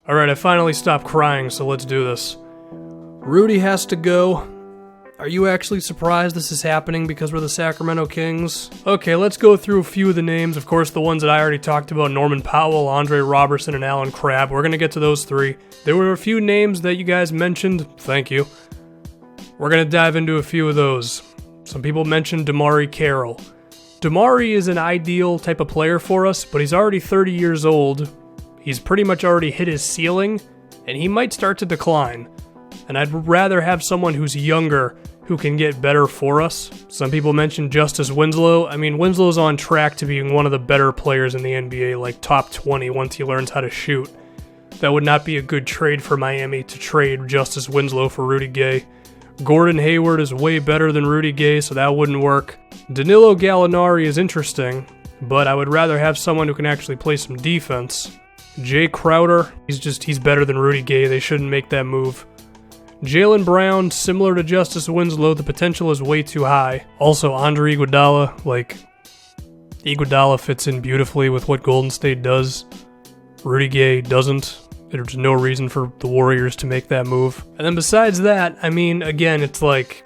Alright, I finally stopped crying, so let's do this. Rudy has to go. Are you actually surprised this is happening because we're the Sacramento Kings? Okay, let's go through a few of the names. Of course, the ones that I already talked about, Norman Powell, Andre Robertson, and Alan Crabb. We're going to get to those three. There were a few names that you guys mentioned. Thank you. We're going to dive into a few of those. Some people mentioned Damari Carroll. Damari is an ideal type of player for us, but he's already 30 years old. He's pretty much already hit his ceiling, and he might start to decline. And I'd rather have someone who's younger who can get better for us. Some people mentioned Justice Winslow. I mean, Winslow's on track to being one of the better players in the NBA, like top 20 once he learns how to shoot. That would not be a good trade for Miami to trade Justice Winslow for Rudy Gay. Gordon Hayward is way better than Rudy Gay, so that wouldn't work. Danilo Gallinari is interesting, but I would rather have someone who can actually play some defense. Jay Crowder, he's better than Rudy Gay. They shouldn't make that move. Jaylen Brown, similar to Justice Winslow, the potential is way too high. Also, Andre Iguodala, Iguodala fits in beautifully with what Golden State does. Rudy Gay doesn't. There's no reason for the Warriors to make that move. And then besides that, I mean, again, it's like,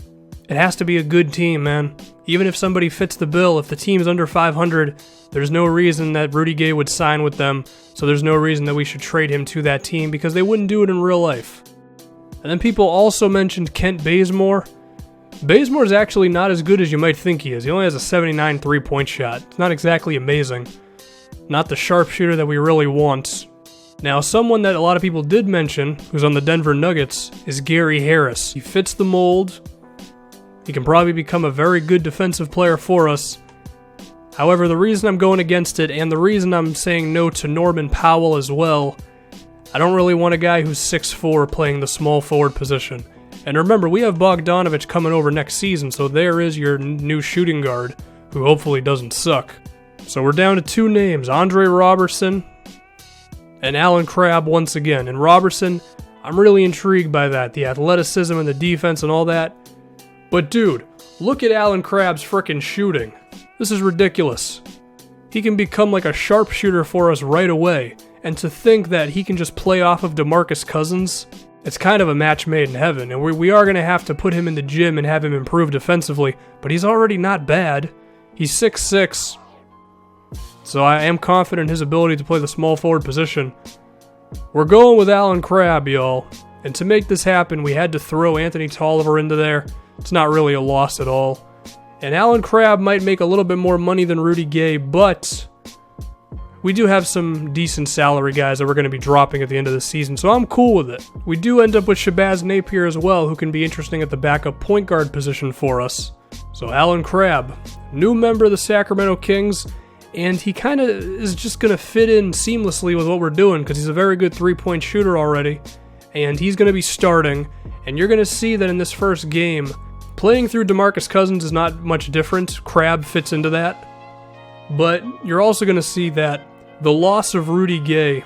it has to be a good team, man. Even if somebody fits the bill, if the team's under 500, there's no reason that Rudy Gay would sign with them, so there's no reason that we should trade him to that team, because they wouldn't do it in real life. And then people also mentioned Kent Bazemore. Bazemore's actually not as good as you might think he is. He only has a 79 3-point shot. It's not exactly amazing. Not the sharpshooter that we really want. Now, someone that a lot of people did mention, who's on the Denver Nuggets, is Gary Harris. He fits the mold. He can probably become a very good defensive player for us. However, the reason I'm going against it, and the reason I'm saying no to Norman Powell as well, I don't really want a guy who's 6'4" playing the small forward position. And remember, we have Bogdanovic coming over next season, so there is your new shooting guard, who hopefully doesn't suck. So we're down to two names, Andre Robertson and Alan Crabb once again. And Robertson, I'm really intrigued by that, the athleticism and the defense and all that. But dude, look at Alan Crabb's frickin' shooting. This is ridiculous. He can become like a sharpshooter for us right away. And to think that he can just play off of DeMarcus Cousins, it's kind of a match made in heaven. And we are going to have to put him in the gym and have him improve defensively. But he's already not bad. He's 6'6". So I am confident in his ability to play the small forward position. We're going with Alan Crabb, y'all. And to make this happen, we had to throw Anthony Tolliver into there. It's not really a loss at all. And Alan Crabb might make a little bit more money than Rudy Gay, but we do have some decent salary guys that we're going to be dropping at the end of the season, so I'm cool with it. We do end up with Shabazz Napier as well, who can be interesting at the backup point guard position for us. So Alan Crabb, new member of the Sacramento Kings, and he kind of is just going to fit in seamlessly with what we're doing because he's a very good three-point shooter already, and he's going to be starting, and you're going to see that in this first game, playing through DeMarcus Cousins is not much different. Crabb fits into that. But you're also going to see that the loss of Rudy Gay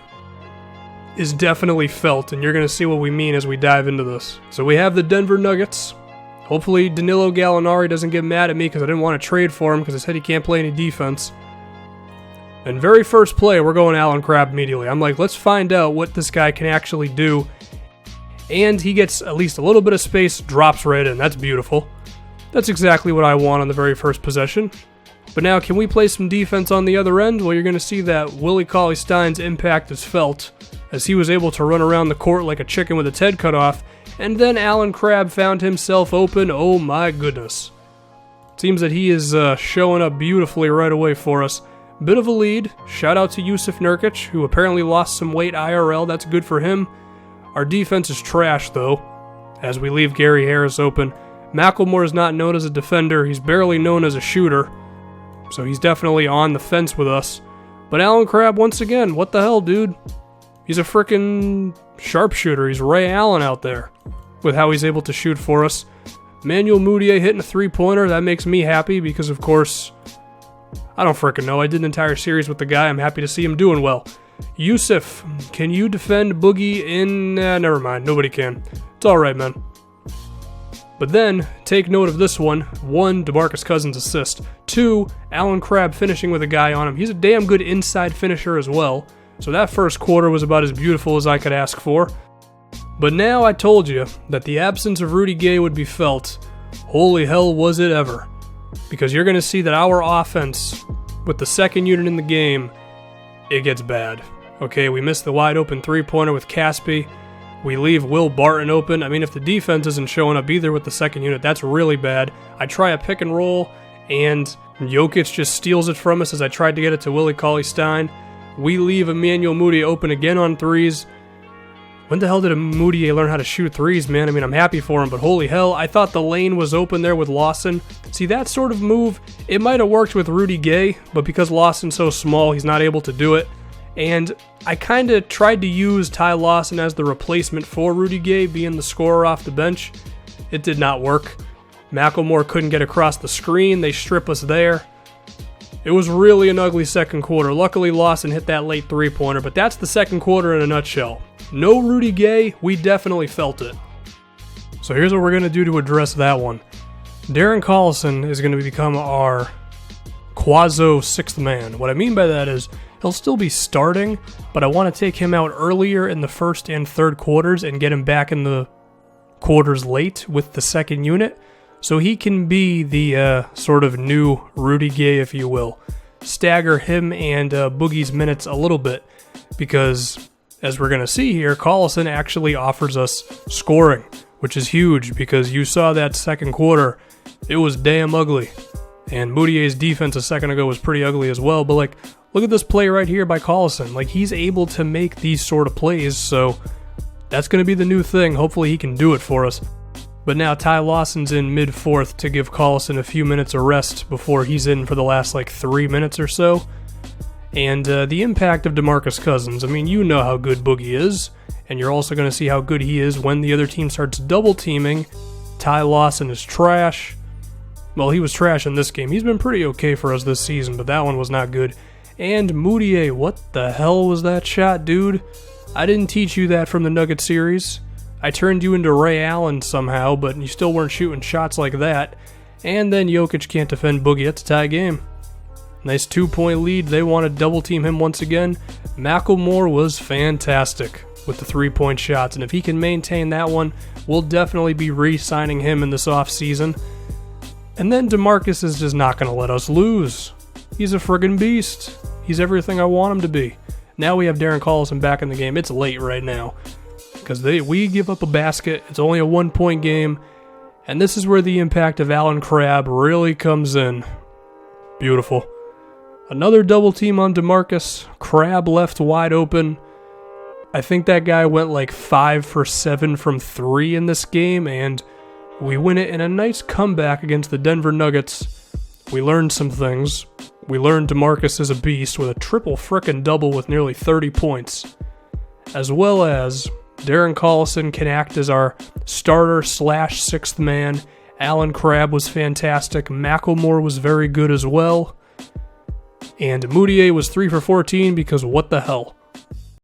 is definitely felt, and you're going to see what we mean as we dive into this. So we have the Denver Nuggets. Hopefully Danilo Gallinari doesn't get mad at me because I didn't want to trade for him because I said he can't play any defense. And very first play, we're going Alan Crabb immediately. I'm like, let's find out what this guy can actually do. And he gets at least a little bit of space, drops right in. That's beautiful. That's exactly what I want on the very first possession. But now, can we play some defense on the other end? Well, you're going to see that Willie Cauley-Stein's impact is felt, as he was able to run around the court like a chicken with its head cut off, and then Alan Crabb found himself open. Oh my goodness. Seems that he is showing up beautifully right away for us. Bit of a lead. Shout out to Yusuf Nurkic, who apparently lost some weight IRL. That's good for him. Our defense is trash, though, as we leave Gary Harris open. McLemore is not known as a defender. He's barely known as a shooter. So he's definitely on the fence with us. But Alan Crabb, once again, what the hell, dude? He's a frickin' sharpshooter. He's Ray Allen out there with how he's able to shoot for us. Manuel Mudiay hitting a three-pointer. That makes me happy because, of course, I don't frickin' know. I did an entire series with the guy. I'm happy to see him doing well. Yusuf, can you defend Boogie in... never mind. Nobody can. It's alright, man. But then, take note of this one. 1, DeMarcus Cousins assist. 2, Alan Crabb finishing with a guy on him. He's a damn good inside finisher as well. So that first quarter was about as beautiful as I could ask for. But now I told you that the absence of Rudy Gay would be felt. Holy hell was it ever. Because you're going to see that our offense, with the second unit in the game, it gets bad. Okay, we missed the wide open three-pointer with Caspi. We leave Will Barton open. I mean, if the defense isn't showing up either with the second unit, that's really bad. I try a pick and roll, and Jokic just steals it from us as I tried to get it to Willie Cauley-Stein. We leave Emmanuel Mudiay open again on threes. When the hell did Mudiay learn how to shoot threes, man? I mean, I'm happy for him, but holy hell, I thought the lane was open there with Lawson. See, that sort of move, it might have worked with Rudy Gay, but because Lawson's so small, he's not able to do it. And I kind of tried to use Ty Lawson as the replacement for Rudy Gay, being the scorer off the bench. It did not work. McLemore couldn't get across the screen. They strip us there. It was really an ugly second quarter. Luckily, Lawson hit that late three-pointer, but that's the second quarter in a nutshell. No Rudy Gay, we definitely felt it. So here's what we're going to do to address that one. Darren Collison is going to become our quasi sixth man. What I mean by that is he'll still be starting, but I want to take him out earlier in the first and third quarters and get him back in the quarters late with the second unit, so he can be the sort of new Rudy Gay, if you will. Stagger him and Boogie's minutes a little bit, because as we're going to see here, Collison actually offers us scoring, which is huge, because you saw that second quarter, it was damn ugly. And Mudiay's defense a second ago was pretty ugly as well, but like, look at this play right here by Collison. Like, he's able to make these sort of plays, so that's going to be the new thing. Hopefully he can do it for us. But now Ty Lawson's in mid-fourth to give Collison a few minutes of rest before he's in for the last, 3 minutes or so. And the impact of DeMarcus Cousins, I mean, you know how good Boogie is, and you're also going to see how good he is when the other team starts double-teaming. Ty Lawson is trash. Well, he was trash in this game. He's been pretty okay for us this season, but that one was not good. And Mudiay, what the hell was that shot, dude? I didn't teach you that from the Nugget series. I turned you into Ray Allen somehow, but you still weren't shooting shots like that. And then Jokic can't defend Boogie. It's a tie game. Nice 2-point lead. They want to double team him once again. McLemore was fantastic with the 3-point shots, and if he can maintain that one, we'll definitely be re-signing him in this offseason. And then DeMarcus is just not going to let us lose. He's a friggin' beast. He's everything I want him to be. Now we have Darren Collison back in the game. It's late right now, because we give up a basket. It's only a 1-point game, and this is where the impact of Allen Crabbe really comes in. Beautiful. Another double team on DeMarcus. Crabbe left wide open. I think that guy went 5 for 7 from 3 in this game, and we win it in a nice comeback against the Denver Nuggets. We learned some things. We learned DeMarcus is a beast with a triple frickin' double with nearly 30 points. As well as Darren Collison can act as our starter/sixth man. Allen Crabbe was fantastic. McLemore was very good as well. And Mudiay was 3 for 14 because what the hell.